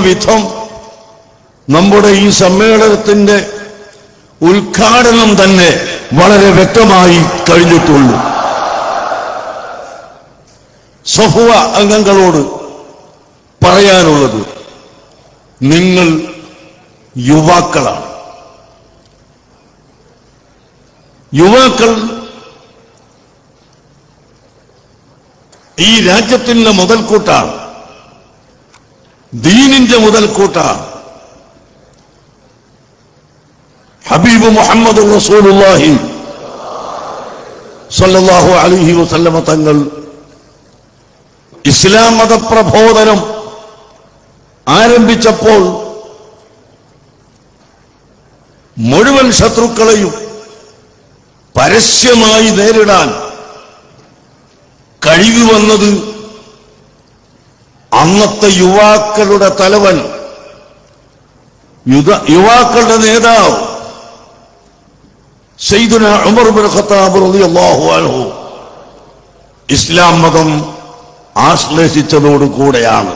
വിധം നമ്മുടെ ഈ സമ്മേളനത്തിന്റെ ഉദ്ഘാടനം തന്നെ വളരെ വ്യക്തമായി കഴിഞ്ഞിട്ടുള്ളൂ. സഫ്വ അംഗങ്ങളോട് പറയാനുള്ളത്, നിങ്ങൾ യുവാക്കളാണ്. യുവാക്കൾ ഈ രാജ്യത്തിന്റെ മുതൽക്കൂട്ടാണ്, ദീനിന്റെ മുതൽക്കൂട്ടാണ്. ഹബീബ് മുഹമ്മദ് റസൂലുള്ളാഹി സ്വല്ലല്ലാഹു അലൈഹി വസല്ലമ തങ്ങൾ ഇസ്ലാം മതപ്രബോധനം ആരംഭിച്ചപ്പോൾ മുഴുവൻ ശത്രുക്കളെയും പരസ്യമായി നേരിടാൻ കഴിവ് വന്നത് അന്നത്തെ യുവാക്കളുടെ തലവൻ, യുവാക്കളുടെ നേതാവ് സയ്യിദുനാ ഉമർ ഇബ്നു ഖത്താബ് റളിയല്ലാഹു അൻഹു ഇസ്ലാം മതം ആശ്ലേഷിച്ചതോടുകൂടെയാണ്.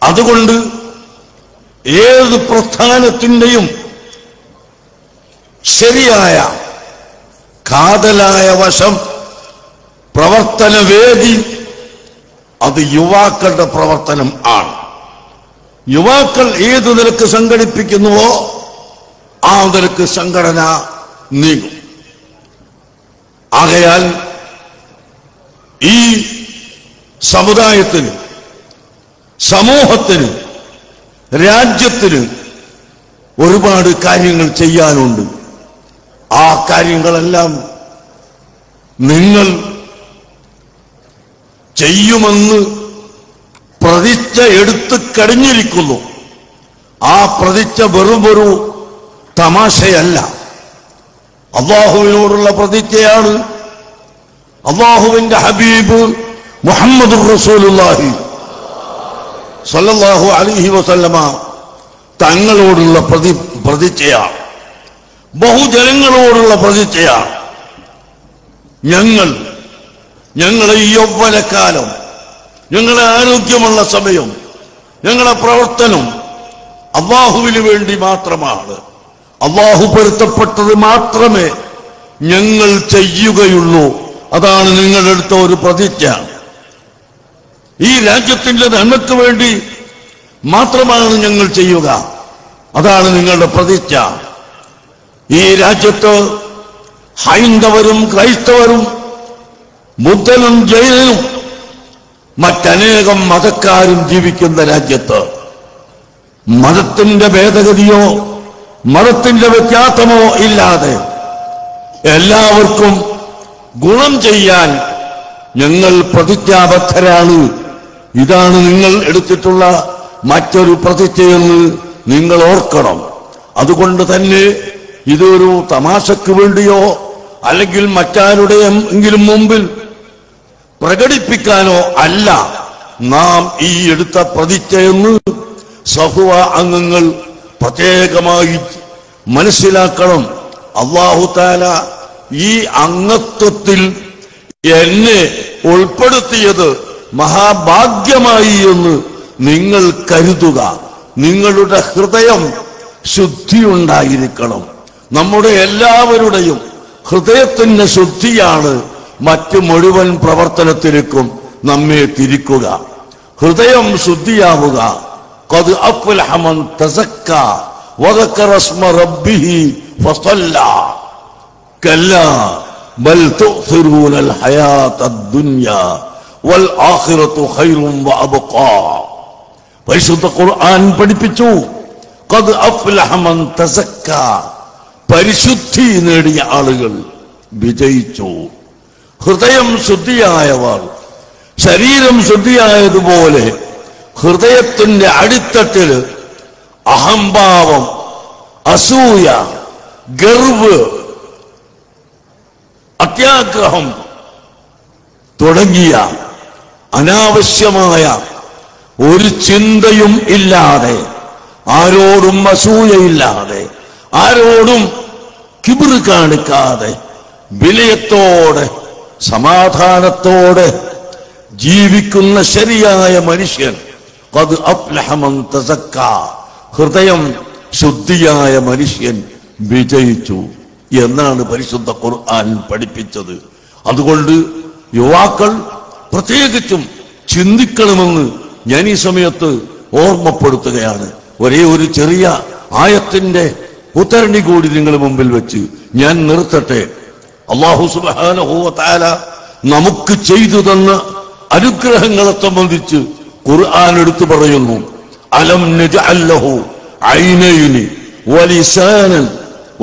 അതുകൊണ്ട് ഏത് പ്രസ്ഥാനത്തിന്റെയും ശരിയായ കാതലായ വശം, പ്രവർത്തനവേദി, അത് യുവാക്കളുടെ പ്രവർത്തനം ആണ്. യുവാക്കൾ ഏതു നിലക്ക് സംഘടിപ്പിക്കുന്നുവോ ആ നിലക്ക് സംഘടന നീങ്ങും. ആകയാൽ ഈ സമുദായത്തിന്, സമൂഹത്തിന്, രാജ്യത്തിന് ഒരുപാട് കാര്യങ്ങൾ ചെയ്യാനുണ്ട്. ആ കാര്യങ്ങളെല്ലാം നിങ്ങൾ ചെയ്യുമെന്ന് പ്രതിജ്ഞ എടുത്തു കഴിഞ്ഞിരിക്കുന്നു. ആ പ്രതിജ്ഞ വെറുമൊരു തമാശയല്ല, അല്ലാഹുവിനോടുള്ള പ്രതിജ്ഞയാണ്. അല്ലാഹുവിന്റെ ഹബീബ് മുഹമ്മദ് റസൂലുള്ളാഹി സ്വല്ലല്ലാഹു അലൈഹി വസല്ലമ തങ്ങളോടുള്ള പ്രതിജ്ഞയാണ്, ബഹുജനങ്ങളോടുള്ള പ്രതിജ്ഞയാണ്. ഞങ്ങളെ ഈ യൗവനകാലം, ഞങ്ങളെ ആരോഗ്യമുള്ള സമയം, ഞങ്ങളെ പ്രവർത്തനം അല്ലാഹുവിന് വേണ്ടി മാത്രമാണ്. അല്ലാഹു പൊരുത്തപ്പെട്ടത് മാത്രമേ ഞങ്ങൾ ചെയ്യുകയുള്ളൂ. അതാണ് നിങ്ങളെടുത്ത ഒരു പ്രതിജ്ഞ. ഈ രാജ്യത്തിന്റെ നന്മയ്ക്ക് വേണ്ടി മാത്രമാണ് ഞങ്ങൾ ചെയ്യുക. അതാണ് നിങ്ങളുടെ പ്രതിജ്ഞ. ഈ രാജ്യത്ത് ഹൈന്ദവരും ക്രൈസ്തവരും ബുദ്ധനും ജൈനനും മറ്റനേകം മതക്കാരും ജീവിക്കുന്ന രാജ്യത്ത് മതത്തിന്റെ ഭേദഗതിയോ മതത്തിന്റെ വ്യത്യാസമോ ഇല്ലാതെ എല്ലാവർക്കും ഗുണം ചെയ്യാൻ ഞങ്ങൾ പ്രതിജ്ഞാബദ്ധരാണ്. ഇതാണ് നിങ്ങൾ എടുത്തിട്ടുള്ള മറ്റൊരു പ്രതിജ്ഞയെന്ന് നിങ്ങൾ ഓർക്കണം. അതുകൊണ്ട് തന്നെ ഇതൊരു തമാശക്ക് വേണ്ടിയോ അല്ലെങ്കിൽ മറ്റാരുടെയെങ്കിലും മുമ്പിൽ പ്രകടിപ്പിക്കാനോ അല്ല നാം ഈ എടുത്ത പ്രതിജ്ഞയെന്ന് സഫ്വ അംഗങ്ങൾ പ്രത്യേകമായി മനസ്സിലാക്കണം. അല്ലാഹു തആല ഈ അംഗത്വത്തിൽ എന്നെ ഉൾപ്പെടുത്തിയത് മഹാഭാഗ്യമായി എന്ന് നിങ്ങൾ കരുതുക. നിങ്ങളുടെ ഹൃദയം ശുദ്ധിയുണ്ടായിരിക്കണം. നമ്മുടെ എല്ലാവരുടെയും ഹൃദയത്തിന്റെ ശുദ്ധിയാണ് മറ്റു മുഴുവൻ പ്രവർത്തനത്തിലേക്കും നമ്മെ തിരിക്കുക. ഹൃദയം ശുദ്ധിയാവുക. ഖദ് അഫ്ലഹ മൻ തസക്ക വദക്കറ ഇസ്മ റബ്ബിഹി ഫസല്ല കല്ലാ ബൽ തുഅ്സിറൂനൽ ഹയാത്തദ് ദുനിയ വൽ ആഖിറതു ഖൈറുൻ വഅബ്ഖാ. പരിശുദ്ധ ഖുർആൻ പഠിപ്പിച്ചു, ഖദ് അഫ്ലഹ മൻ തസക്ക, പരിശുദ്ധി നേടിയ ആളുകൾ വിജയിച്ചു. ഹൃദയം ശുദ്ധിയായവർ, ശരീരം ശുദ്ധിയായതുപോലെ ഹൃദയത്തിന്റെ അടിത്തട്ടിൽ അഹംഭാവം, അസൂയ, ഗർവ്, അത്യാഗ്രഹം തുടങ്ങിയ അനാവശ്യമായ ഒരു ചിന്തയും ഇല്ലാതെ, ആരോടും അസൂയയില്ലാതെ, ആരോടും കിബിർ കാണിക്കാതെ, വിനയത്തോടെ സമാധാനത്തോടെ ജീവിക്കുന്ന ശരിയായ മനുഷ്യൻ ഖദ് അഫ്ലഹ മൻ തസക്ക, ഹൃദയം ശുദ്ധിയായ മനുഷ്യൻ വിജയിച്ചു എന്നാണ് പരിശുദ്ധ ഖുർആൻ പഠിപ്പിച്ചത്. അതുകൊണ്ട് യുവാക്കൾ പ്രത്യേകിച്ചും ചിന്തിക്കണമെന്ന് ഞാൻ ഈ സമയത്ത് ഓർമ്മപ്പെടുത്തുകയാണ്. ഒരേ ഒരു ചെറിയ ആയത്തിന്റെ ഉദ്ധരണി കൂടി നിങ്ങളുടെ മുമ്പിൽ വെച്ച് ഞാൻ നിർത്തട്ടെ. അല്ലാഹു സുബ്ഹാനഹു വ തആല നമുക്ക് ചെയ്തു തന്ന അനുഗ്രഹങ്ങളെ സംബന്ധിച്ച് ഖുർആൻ എടുത്തു പറയുന്നു. അലം നജഅൽ ലഹു ഐനൈനി വലിസാനൻ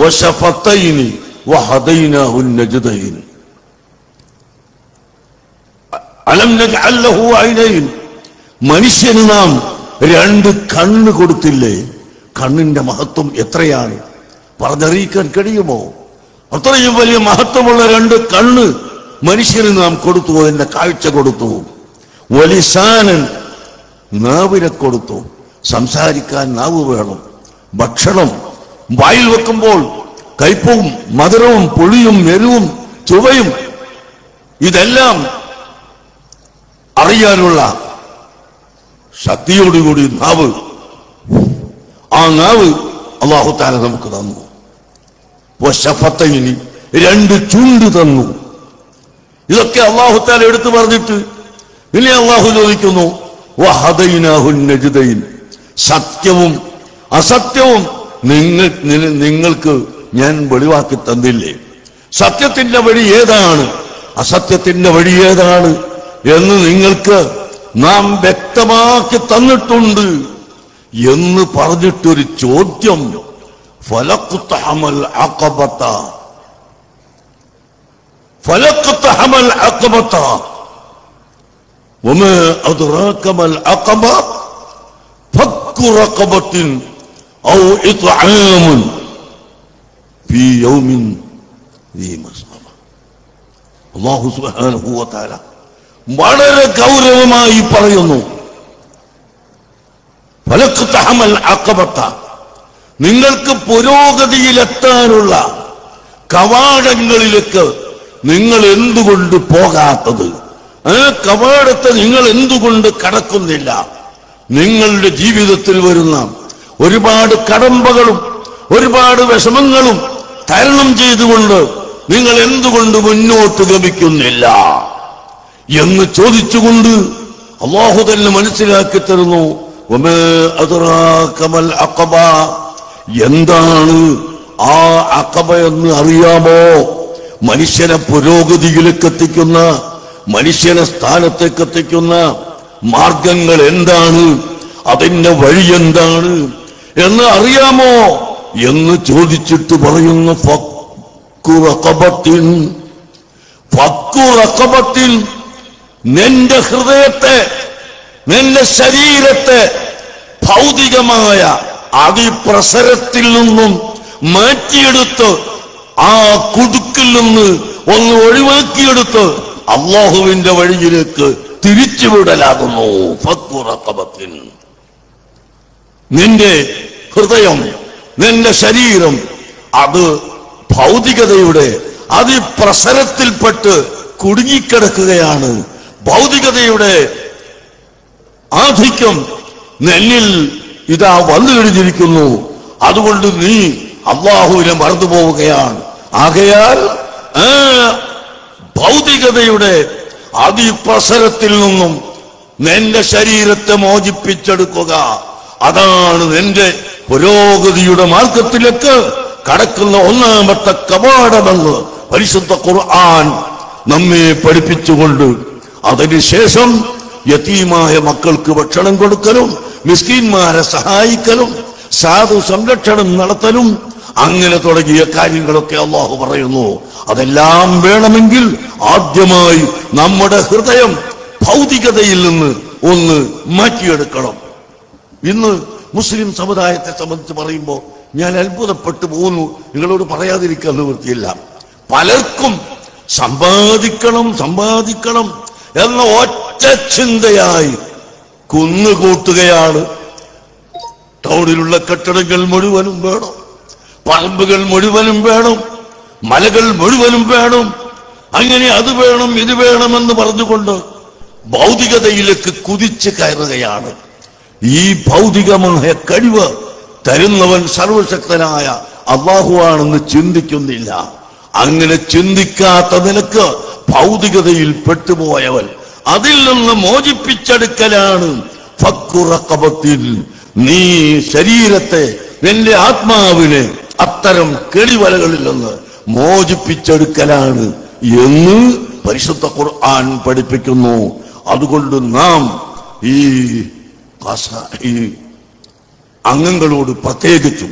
വശഫതൈനി വഹദൈനാഹു നജ്ദൈൻ. അലം നജഅൽ ലഹു ഐനൈൻ, മനുഷ്യന് നാം രണ്ട് കണ്ണ് കൊടുത്തില്ലേ? കണ്ണിന്റെ മഹത്വം എത്രയാണ് പറഞ്ഞറിയിക്കാൻ കഴിയുമോ? അത്രയും വലിയ മഹത്വമുള്ള രണ്ട് കണ്ണ് മനുഷ്യന് നാം കൊടുത്തു, അതിന്റെ കാഴ്ച കൊടുത്തു. വലിസാനൻ, നാവിനെ കൊടുത്തു. സംസാരിക്കാൻ നാവ് വേണം. ഭക്ഷണം വായിൽ വെക്കുമ്പോൾ കയ്പും മധുരവും പുളിയും എരിവും ചുവയും ഇതെല്ലാം അറിയാനുള്ള ശക്തിയോടുകൂടി നാവ്, ആ നാവ് അല്ലാഹു തആല നമുക്ക് തന്നു. വശഫതൈനി, രണ്ട് ചുണ്ട് തന്നു. ഇതൊക്കെ അല്ലാഹു തആല എടുത്തു പറഞ്ഞിട്ട് ഇനി അല്ലാഹു ചോദിക്കുന്നു വഹദൈനാഹു നജ്ദൈൻ, സത്യവും അസത്യവും നിങ്ങൾക്ക് ഞാൻ വെളിവാക്കി തന്നില്ലേ? സത്യത്തിന്റെ വഴി ഏതാണ്, അസത്യത്തിന്റെ വഴി ഏതാണ് എന്ന് നിങ്ങൾക്ക് നാം വ്യക്തമാക്കി തന്നിട്ടുണ്ട് എന്ന് പറഞ്ഞിട്ടൊരു ചോദ്യം. ഫലഖ്തഹമൽ അഖബത, ഫലഖ്തഹമൽ അഖബത വമാ അദ്റാക മൽ അഖബ ഫക്കു റഖബത്തിൻ ഔ ഇത്ആമുൻ ഫീ യൗമിൻ ദീ മസ്ഗബ. അല്ലാഹു സുബ്ഹാനഹു വ തആല വളരെ ഗൗരവമായി പറയുന്നു. ഫലഖ്തഹമൽ അഖബത, നിങ്ങൾക്ക് പുരോഗതിയിലെത്താനുള്ള കവാടങ്ങളിലേക്ക് നിങ്ങൾ എന്തുകൊണ്ട് പോകാത്തത്? ആ കവാടത്തെ നിങ്ങൾ എന്തുകൊണ്ട് കടക്കുന്നില്ല? നിങ്ങളുടെ ജീവിതത്തിൽ വരുന്ന ഒരുപാട് കടമ്പകളും ഒരുപാട് വിഷമങ്ങളും തരണം ചെയ്തുകൊണ്ട് നിങ്ങൾ എന്തുകൊണ്ട് മുന്നോട്ട് ഗമിക്കുന്നില്ല എന്ന് ചോദിച്ചുകൊണ്ട് അല്ലാഹു തന്നെ മനസ്സിലാക്കി തരുന്നു. വമാ അദ്റാക മൽ അഖബ, എന്താണ് ആ അഖബ എന്ന് അറിയാമോ? മനുഷ്യനെ പുരോഗതിയിലേക്ക് എത്തിക്കുന്ന, മനുഷ്യനെ സ്ഥാനത്തേക്ക് എത്തിക്കുന്ന മാർഗങ്ങൾ എന്താണ്, അതിന്റെ വഴി എന്താണ് എന്ന് അറിയാമോ എന്ന് ചോദിച്ചിട്ട് പറയുന്നു ഫക്കു റഖബത്തിൻ, ഫക്കു റഖബത്തിൻ, നിന്റെ ഹൃദയത്തെ, നിന്റെ ശരീരത്തെ ഭൗതികമായ അതിപ്രസരത്തിൽ നിന്നും മാറ്റിയെടുത്ത് ആ കുടുക്കിൽ നിന്ന് ഒന്ന് ഒഴിവാക്കിയെടുത്ത് അല്ലാഹുവിന്റെ വഴിയിലേക്ക് തിരിച്ചുവിടലാകുന്നു. ഫക്കു റഖബത്തിൻ, നിന്റെ ഹൃദയം, നിന്റെ ശരീരം അത് ഭൗതികതയുടെ അതിപ്രസരത്തിൽപ്പെട്ട് കുടുങ്ങിക്കിടക്കുകയാണ്. ഭൗതികതയുടെ ആധിക്യം നിന്നിൽ ഇതാ വന്നു കഴിഞ്ഞിരിക്കുന്നു. അതുകൊണ്ട് നീ അല്ലാഹുവിനെ മറന്നുപോവുകയാണ്. ആകയാൽ ആ ഭൗതികതയുടെ അതിപ്രസരത്തിൽ നിന്നും നിന്റെ ശരീരത്തെ മോചിപ്പിച്ചെടുക്കുക. അതാണ് നിന്റെ പുരോഗതിയുടെ മാർഗത്തിലേക്ക് കടക്കുന്ന ഒന്നാമത്തെ കവാടമെന്ന് പരിശുദ്ധ ഖുർആൻ നമ്മെ പഠിപ്പിച്ചുകൊണ്ട് അതിനുശേഷം യതീമായ മക്കൾക്ക് ഭക്ഷണം കൊടുക്കലും മിസ്കീന്മാരെ സഹായിക്കലും സാധു സംരക്ഷണം നടത്തലും അങ്ങനെ തുടങ്ങിയ കാര്യങ്ങളൊക്കെ അല്ലാഹു പറയുന്നു. അതെല്ലാം വേണമെങ്കിൽ ആദ്യമായി നമ്മുടെ ഹൃദയം ഭൗതികതയിൽ നിന്ന് ഒന്ന് മാറ്റിയെടുക്കണം. ഇന്ന് മുസ്ലിം സമുദായത്തെ സംബന്ധിച്ച് പറയുമ്പോൾ ഞാൻ അത്ഭുതപ്പെട്ടു പോകുന്നു. നിങ്ങളോട് പറയാതിരിക്കാൻ നിവൃത്തിയില്ല. പലർക്കും സമ്പാദിക്കണം സമ്പാദിക്കണം എന്ന ഒറ്റ ചിന്തയായി കുന്നുകൂട്ടുകയാണ്. ടൗണിലുള്ള കെട്ടിടങ്ങൾ മുഴുവനും വേണം, പറമ്പുകൾ മുഴുവനും വേണം, മലകൾ മുഴുവനും വേണം, അങ്ങനെ അത് വേണം ഇത് വേണമെന്ന് പറഞ്ഞുകൊണ്ട് ഭൗതികതയിലേക്ക് കുതിച്ച് കയറുകയാണ്. ഈ ഭൗതികമായ കഴിവ് തരുന്നവൻ സർവശക്തനായ അല്ലാഹുവാണെന്ന് ചിന്തിക്കുന്നില്ല. അങ്ങനെ ചിന്തിക്കാത്ത നിലക്ക് ഭൗതികതയിൽ പെട്ടുപോയവൻ അതിൽ നിന്ന് മോചിപ്പിച്ചെടുക്കലാണ് ഫക്കു റഖബത്തിൽ. നീ ശരീരത്തെ, നിന്റെ ആത്മാവിനെ അത്തരം കെളിവലകളിൽ നിന്ന് മോചിപ്പിച്ചെടുക്കലാണ് എന്ന് പരിശുദ്ധ ഖുർആൻ പഠിപ്പിക്കുന്നു. അതുകൊണ്ട് നാം ഈ അംഗങ്ങളോട് പ്രത്യേകിച്ചും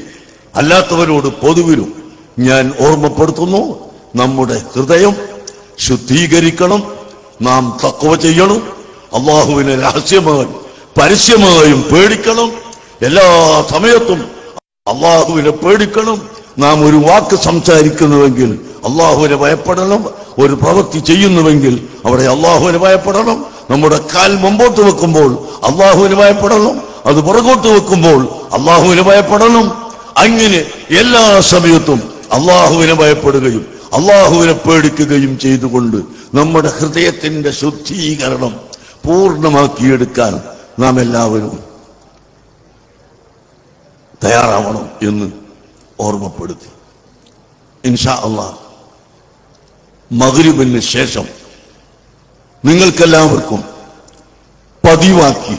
അല്ലാത്തവരോട് പൊതുവിലും ഞാൻ ഓർമ്മപ്പെടുത്തുന്നു, നമ്മുടെ ഹൃദയം ശുദ്ധീകരിക്കണം. നാം തഖ്വ ചെയ്യണം. അല്ലാഹുവിനെ രഹസ്യമായും പരസ്യമായും പേടിക്കണം. എല്ലാ സമയത്തും അല്ലാഹുവിനെ പേടിക്കണം. നാം ഒരു വാക്ക് സംസാരിക്കുന്നുവെങ്കിൽ അല്ലാഹുവിനെ ഭയപ്പെടണം. ഒരു പ്രവൃത്തി ചെയ്യുന്നുവെങ്കിൽ അവിടെ അല്ലാഹുവിനെ ഭയപ്പെടണം. നമ്മുടെ കാൽ മുമ്പോട്ട് വെക്കുമ്പോൾ അല്ലാഹുവിനെ ഭയപ്പെടണം. അത് പുറകോട്ട് വെക്കുമ്പോൾ അല്ലാഹുവിനെ ഭയപ്പെടണം. അങ്ങനെ എല്ലാ സമയത്തും അല്ലാഹുവിനെ ഭയപ്പെടുകയും അല്ലാഹുവിനെ പേടിക്കുകയും ചെയ്തുകൊണ്ട് നമ്മുടെ ഹൃദയത്തിന്റെ ശുദ്ധീകരണം പൂർണ്ണമാക്കിയെടുക്കാൻ നാം എല്ലാവരും തയ്യാറാവണം എന്ന് ഓർമ്മപ്പെടുത്തി. ഇൻഷാ അല്ലാഹ് മഗ്രിബിന് ശേഷം നിങ്ങൾക്കെല്ലാവർക്കും പതിവാക്കി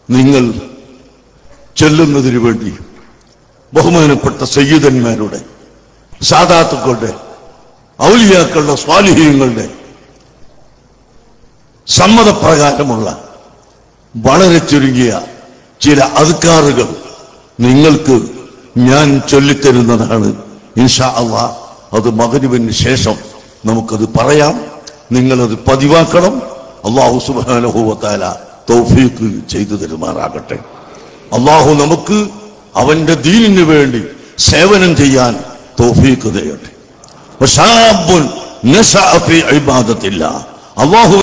നിങ്ങൾ ചെല്ലുന്നതിനു വേണ്ടി ബഹുമാനപ്പെട്ട സയ്യിദന്മാരുടെ, സാദാത്തുക്കളുടെ, ഔലിയാക്കളുടെ, സ്വാലിഹീങ്ങളുടെ സമ്മതപ്രകാരമുള്ള വളരെ ചുരുങ്ങിയ ചില അദ്കാറുകൾ നിങ്ങൾക്ക് ഞാൻ ചൊല്ലിത്തരുന്നതാണ്. ഇൻഷാ അല്ലാഹ് അത് മഗ്രിബിന് ശേഷം നമുക്കത് പറയാം. നിങ്ങളത് പതിവാക്കണം. അല്ലാഹു സുബ്ഹാനഹു വ തആല തൗഫീഖ് ചെയ്തു തരുമാറാകട്ടെ. അല്ലാഹു നമുക്ക് അവന്റെ ദീനിന് വേണ്ടി സേവനം ചെയ്യാൻ തൗഫീഖ് ചെയ്യട്ടെ. വശാബുൻ നശഅ ഫീ ഇബാദത്തില്ലാഹ്. അല്ലാഹു